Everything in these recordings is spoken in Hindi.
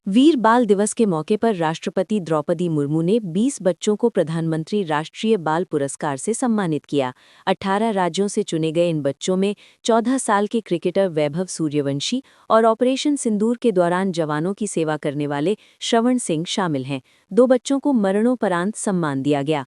वीर बाल दिवस के मौके पर राष्ट्रपति द्रौपदी मुर्मू ने 20 बच्चों को प्रधानमंत्री राष्ट्रीय बाल पुरस्कार से सम्मानित किया। 18 राज्यों से चुने गए इन बच्चों में 14 साल के क्रिकेटर वैभव सूर्यवंशी और ऑपरेशन सिंदूर के दौरान जवानों की सेवा करने वाले श्रवण सिंह शामिल हैं। 2 बच्चों को मरणोपरांत सम्मान दिया गया।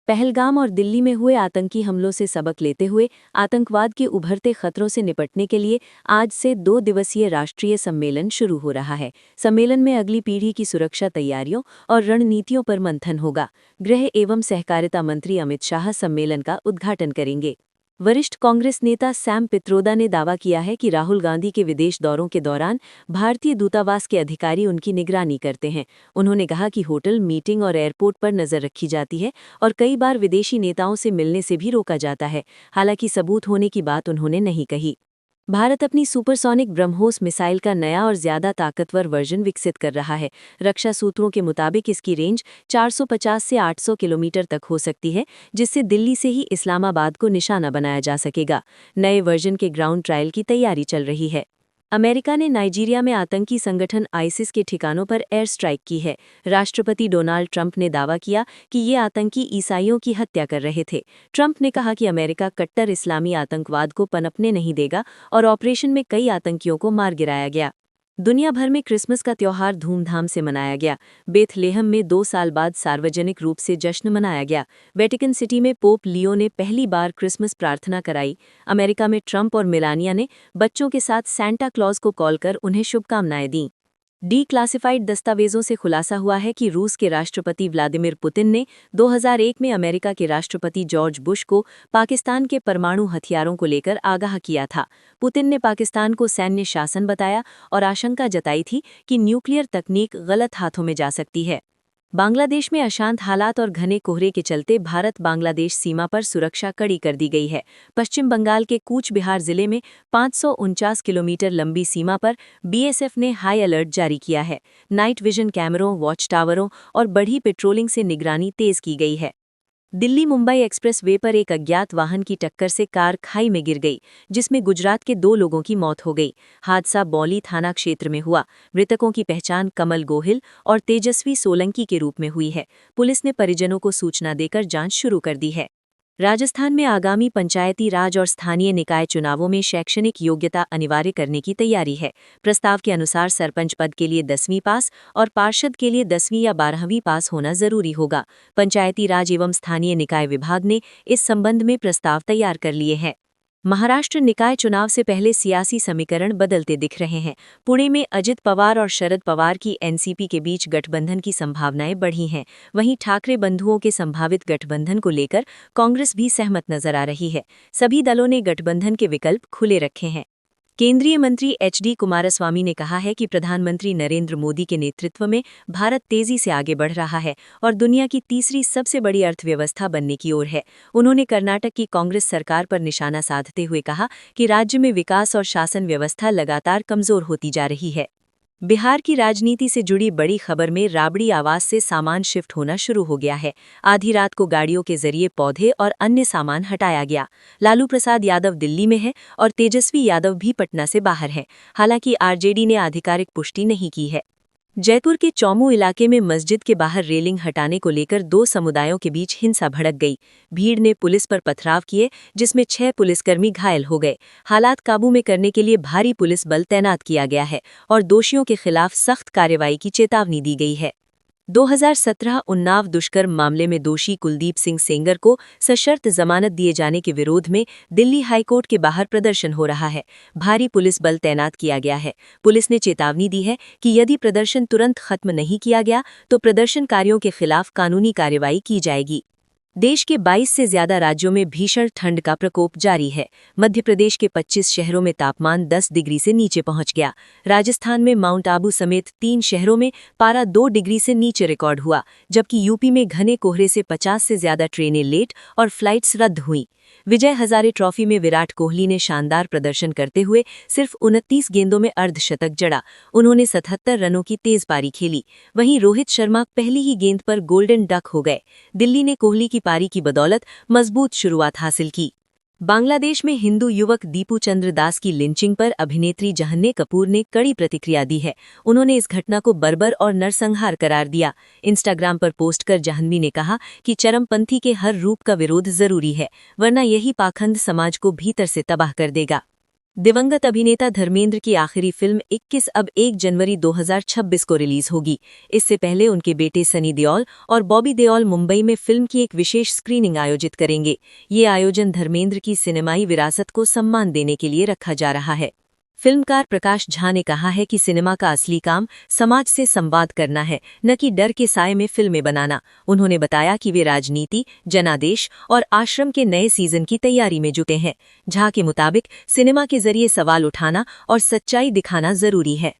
पहलगाम और दिल्ली में हुए आतंकी हमलों से सबक लेते हुए आतंकवाद के उभरते खतरों से निपटने के लिए आज से 2 दिवसीय राष्ट्रीय सम्मेलन शुरू हो रहा है। सम्मेलन में अगली पीढ़ी की सुरक्षा तैयारियों और रणनीतियों पर मंथन होगा। गृह एवं सहकारिता मंत्री अमित शाह सम्मेलन का उद्घाटन करेंगे। वरिष्ठ कांग्रेस नेता सैम पित्रोदा ने दावा किया है कि राहुल गांधी के विदेश दौरों के दौरान भारतीय दूतावास के अधिकारी उनकी निगरानी करते हैं। उन्होंने कहा कि होटल, मीटिंग और एयरपोर्ट पर नजर रखी जाती है और कई बार विदेशी नेताओं से मिलने से भी रोका जाता है। हालांकि सबूत होने की बात उन्होंने नहीं कही। भारत अपनी सुपरसोनिक ब्रह्मोस मिसाइल का नया और ज्यादा ताकतवर वर्जन विकसित कर रहा है। रक्षा सूत्रों के मुताबिक इसकी रेंज 450 से 800 किलोमीटर तक हो सकती है, जिससे दिल्ली से ही इस्लामाबाद को निशाना बनाया जा सकेगा। नए वर्जन के ग्राउंड ट्रायल की तैयारी चल रही है। अमेरिका ने नाइजीरिया में आतंकी संगठन आईसिस के ठिकानों पर एयर स्ट्राइक की है। राष्ट्रपति डोनाल्ड ट्रंप ने दावा किया कि ये आतंकी ईसाइयों की हत्या कर रहे थे। ट्रंप ने कहा कि अमेरिका कट्टर इस्लामी आतंकवाद को पनपने नहीं देगा और ऑपरेशन में कई आतंकियों को मार गिराया गया। दुनिया भर में क्रिसमस का त्योहार धूमधाम से मनाया गया। बेथलेहम में 2 साल बाद सार्वजनिक रूप से जश्न मनाया गया। वेटिकन सिटी में पोप लियो ने पहली बार क्रिसमस प्रार्थना कराई। अमेरिका में ट्रंप और मेलानिया ने बच्चों के साथ सैंटा क्लॉज को कॉल कर उन्हें शुभकामनाएं दीं। क्लासिफाइड दस्तावेजों से खुलासा हुआ है कि रूस के राष्ट्रपति व्लादिमीर पुतिन ने 2001 में अमेरिका के राष्ट्रपति जॉर्ज बुश को पाकिस्तान के परमाणु हथियारों को लेकर आगाह किया था। पुतिन ने पाकिस्तान को सैन्य शासन बताया और आशंका जताई थी कि न्यूक्लियर तकनीक गलत हाथों में जा सकती है। बांग्लादेश में अशांत हालात और घने कोहरे के चलते भारत बांग्लादेश सीमा पर सुरक्षा कड़ी कर दी गई है। पश्चिम बंगाल के कूच बिहार जिले में 549 किलोमीटर लंबी सीमा पर बीएसएफ ने हाई अलर्ट जारी किया है। नाइट विजन कैमरों, वॉच टावरों और बढ़ी पेट्रोलिंग से निगरानी तेज की गई है। दिल्ली मुंबई एक्सप्रेस वे पर एक अज्ञात वाहन की टक्कर से कार खाई में गिर गई, जिसमें गुजरात के 2 लोगों की मौत हो गई। हादसा बौली थाना क्षेत्र में हुआ। मृतकों की पहचान कमल गोहिल और तेजस्वी सोलंकी के रूप में हुई है। पुलिस ने परिजनों को सूचना देकर जांच शुरू कर दी है। राजस्थान में आगामी पंचायती राज और स्थानीय निकाय चुनावों में शैक्षणिक योग्यता अनिवार्य करने की तैयारी है। प्रस्ताव के अनुसार सरपंच पद के लिए 10वीं पास और पार्षद के लिए 10वीं या 12वीं पास होना जरूरी होगा। पंचायती राज एवं स्थानीय निकाय विभाग ने इस संबंध में प्रस्ताव तैयार कर लिए हैं। महाराष्ट्र निकाय चुनाव से पहले सियासी समीकरण बदलते दिख रहे हैं। पुणे में अजित पवार और शरद पवार की एनसीपी के बीच गठबंधन की संभावनाएं बढ़ी हैं। वहीं ठाकरे बंधुओं के संभावित गठबंधन को लेकर कांग्रेस भी सहमत नजर आ रही है। सभी दलों ने गठबंधन के विकल्प खुले रखे हैं। केंद्रीय मंत्री एचडी कुमारस्वामी ने कहा है कि प्रधानमंत्री नरेंद्र मोदी के नेतृत्व में भारत तेजी से आगे बढ़ रहा है और दुनिया की तीसरी सबसे बड़ी अर्थव्यवस्था बनने की ओर है। उन्होंने कर्नाटक की कांग्रेस सरकार पर निशाना साधते हुए कहा कि राज्य में विकास और शासन व्यवस्था लगातार कमजोर होती जा रही है। बिहार की राजनीति से जुड़ी बड़ी खबर में राबड़ी आवास से सामान शिफ्ट होना शुरू हो गया है। आधी रात को गाड़ियों के जरिए पौधे और अन्य सामान हटाया गया। लालू प्रसाद यादव दिल्ली में है और तेजस्वी यादव भी पटना से बाहर हैं। हालांकि आरजेडी ने आधिकारिक पुष्टि नहीं की है। जयपुर के चौमू इलाके में मस्जिद के बाहर रेलिंग हटाने को लेकर 2 समुदायों के बीच हिंसा भड़क गई। भीड़ ने पुलिस पर पथराव किए, जिसमें 6 पुलिसकर्मी घायल हो गए। हालात काबू में करने के लिए भारी पुलिस बल तैनात किया गया है और दोषियों के खिलाफ सख्त कार्रवाई की चेतावनी दी गई है। 2017 उन्नाव दुष्कर्म मामले में दोषी कुलदीप सिंह सेंगर को सशर्त जमानत दिए जाने के विरोध में दिल्ली हाईकोर्ट के बाहर प्रदर्शन हो रहा है। भारी पुलिस बल तैनात किया गया है। पुलिस ने चेतावनी दी है कि यदि प्रदर्शन तुरंत खत्म नहीं किया गया तो प्रदर्शनकारियों के खिलाफ कानूनी कार्रवाई की जाएगी। देश के 22 से ज्यादा राज्यों में भीषण ठंड का प्रकोप जारी है। मध्य प्रदेश के 25 शहरों में तापमान 10 डिग्री से नीचे पहुंच गया। राजस्थान में माउंट आबू समेत 3 शहरों में पारा 2 डिग्री से नीचे रिकॉर्ड हुआ, जबकि यूपी में घने कोहरे से 50 से ज्यादा ट्रेनें लेट और फ्लाइट्स रद्द हुईं। विजय हजारे ट्रॉफी में विराट कोहली ने शानदार प्रदर्शन करते हुए सिर्फ 29 गेंदों में अर्धशतक जड़ा। उन्होंने 77 रनों की तेज पारी खेली। वहीं रोहित शर्मा पहली ही गेंद पर गोल्डन डक हो गए। दिल्ली ने कोहली की पारी की बदौलत मजबूत शुरुआत हासिल की। बांग्लादेश में हिंदू युवक दीपू चंद्र दास की लिंचिंग पर अभिनेत्री जहन्ने कपूर ने कड़ी प्रतिक्रिया दी है। उन्होंने इस घटना को बर्बर और नरसंहार करार दिया। इंस्टाग्राम पर पोस्ट कर जाह्नवी ने कहा कि चरमपंथी के हर रूप का विरोध जरूरी है, वरना यही पाखंड समाज को भीतर से तबाह कर देगा। दिवंगत अभिनेता धर्मेंद्र की आखिरी फिल्म 21 अब 1 जनवरी 2026 को रिलीज होगी। इससे पहले उनके बेटे सनी देओल और बॉबी देओल मुंबई में फिल्म की एक विशेष स्क्रीनिंग आयोजित करेंगे। ये आयोजन धर्मेंद्र की सिनेमाई विरासत को सम्मान देने के लिए रखा जा रहा है। फिल्मकार प्रकाश झा ने कहा है कि सिनेमा का असली काम समाज से संवाद करना है, न कि डर के साए में फिल्में बनाना। उन्होंने बताया कि वे राजनीति, जनादेश और आश्रम के नए सीजन की तैयारी में जुटे हैं। झा के मुताबिक सिनेमा के जरिए सवाल उठाना और सच्चाई दिखाना जरूरी है।